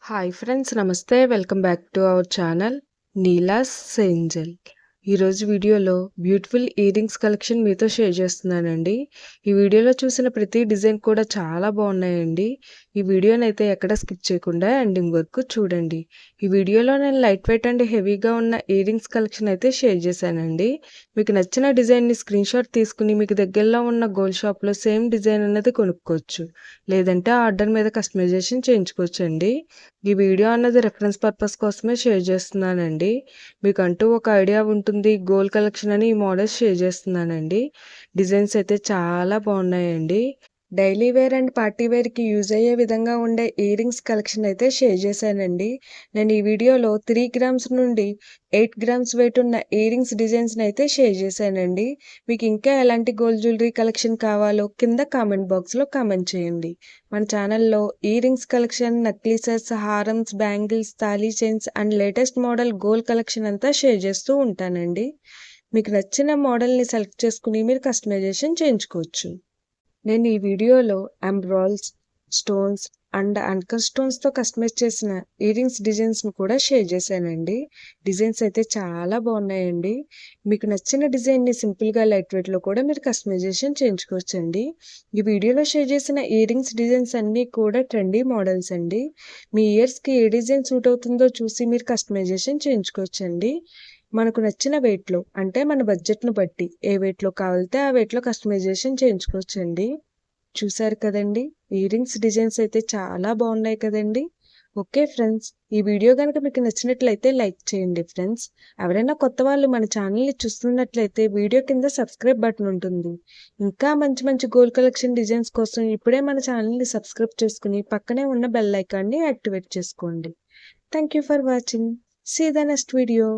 Hi friends నమస్తే welcome back to our channel Neela's సెంజల్. ఈరోజు వీడియోలో బ్యూటిఫుల్ ఇయర్ రింగ్స్ కలెక్షన్ మీతో షేర్ చేస్తున్నానండి. ఈ వీడియోలో చూసిన ప్రతి డిజైన్ కూడా చాలా బాగున్నాయండి. ఈ వీడియోని అయితే ఎక్కడ స్కిప్ చేయకుండా ఎండింగ్ వరకు చూడండి. ఈ వీడియోలో నేను లైట్ వెయిట్ అండ్ హెవీగా ఉన్న ఇయర్ రింగ్స్ కలెక్షన్ అయితే షేర్ చేశానండి. మీకు నచ్చిన డిజైన్ని స్క్రీన్ షాట్ తీసుకుని మీకు దగ్గరలో ఉన్న గోల్డ్ షాప్లో సేమ్ డిజైన్ అన్నది కొనుక్కోవచ్చు, లేదంటే ఆర్డర్ మీద కస్టమైజేషన్ చేయించుకోవచ్చు అండి. ఈ వీడియో అన్నది రెఫరెన్స్ పర్పస్ కోసమే షేర్ చేస్తున్నానండి. మీకంటూ ఒక ఐడియా ఉంటుంది గోల్డ్ కలెక్షన్ అని ఈ మోడల్స్ షేర్ చేస్తున్నానండి. డిజైన్స్ అయితే చాలా బాగున్నాయండి. డైలీ వేర్ అండ్ పార్టీ వేర్కి యూజ్ అయ్యే విధంగా ఉండే ఇయర్ రింగ్స్ కలెక్షన్ అయితే షేర్ చేశానండి. నేను ఈ వీడియోలో 3 గ్రామ్స్ నుండి 8 గ్రామ్స్ వెయిట్ ఉన్న ఇయర్ రింగ్స్ డిజైన్స్ని అయితే షేర్ చేశానండి. మీకు ఇంకా ఎలాంటి గోల్డ్ జ్యువెలరీ కలెక్షన్ కావాలో కింద కామెంట్ బాక్స్లో కామెంట్ చేయండి. మన ఛానల్లో ఇయర్ రింగ్స్ కలెక్షన్, నెక్లెసెస్, హారమ్స్, బ్యాంగిల్స్, తాళీ chains and latest model gold collection అంతా షేర్ చేస్తూ ఉంటానండి. మీకు నచ్చిన మోడల్ని సెలెక్ట్ చేసుకుని మీరు కస్టమైజేషన్ చేయించుకోవచ్చు. నేను ఈ వీడియోలో ఎంబ్రాయిల్స్, స్టోన్స్ అండ్ అంకర్ స్టోన్స్తో కస్టమైజ్ చేసిన ఇయర్ రింగ్స్ డిజైన్స్ని కూడా షేర్ చేశానండి. డిజైన్స్ అయితే చాలా బాగున్నాయండి. మీకు నచ్చిన డిజైన్ని సింపుల్గా లైట్ వెయిట్లో కూడా మీరు కస్టమైజేషన్ చేయించుకోవచ్చండి. ఈ వీడియోలో షేర్ చేసిన ఇయర్ రింగ్స్ డిజైన్స్ అన్నీ కూడా ట్రెండీ మోడల్స్ అండి. మీ ఇయర్స్కి ఏ డిజైన్ సూట్ అవుతుందో చూసి మీరు కస్టమైజేషన్ చేయించుకోవచ్చండి. మనకు నచ్చిన వెయిట్లో అంటే మన బడ్జెట్ను బట్టి ఏ వెయిట్లో కావాలితే ఆ వెయిట్లో కస్టమైజేషన్ చేయించుకోవచ్చండి. చూసారు కదండి, ఇయర్ రింగ్స్ డిజైన్స్ అయితే చాలా బాగున్నాయి కదండి. ఓకే ఫ్రెండ్స్, ఈ వీడియో కనుక మీకు నచ్చినట్లయితే లైక్ చేయండి ఫ్రెండ్స్. ఎవరైనా కొత్త వాళ్ళు మన ఛానల్ని చూస్తున్నట్లయితే వీడియో కింద సబ్స్క్రైబ్ బటన్ ఉంటుంది. ఇంకా మంచి మంచి గోల్డ్ కలెక్షన్ డిజైన్స్ కోసం ఇప్పుడే మన ఛానల్ని సబ్స్క్రైబ్ చేసుకుని పక్కనే ఉన్న బెల్ ఐకాన్ని యాక్టివేట్ చేసుకోండి. Thank you for watching. See the next video.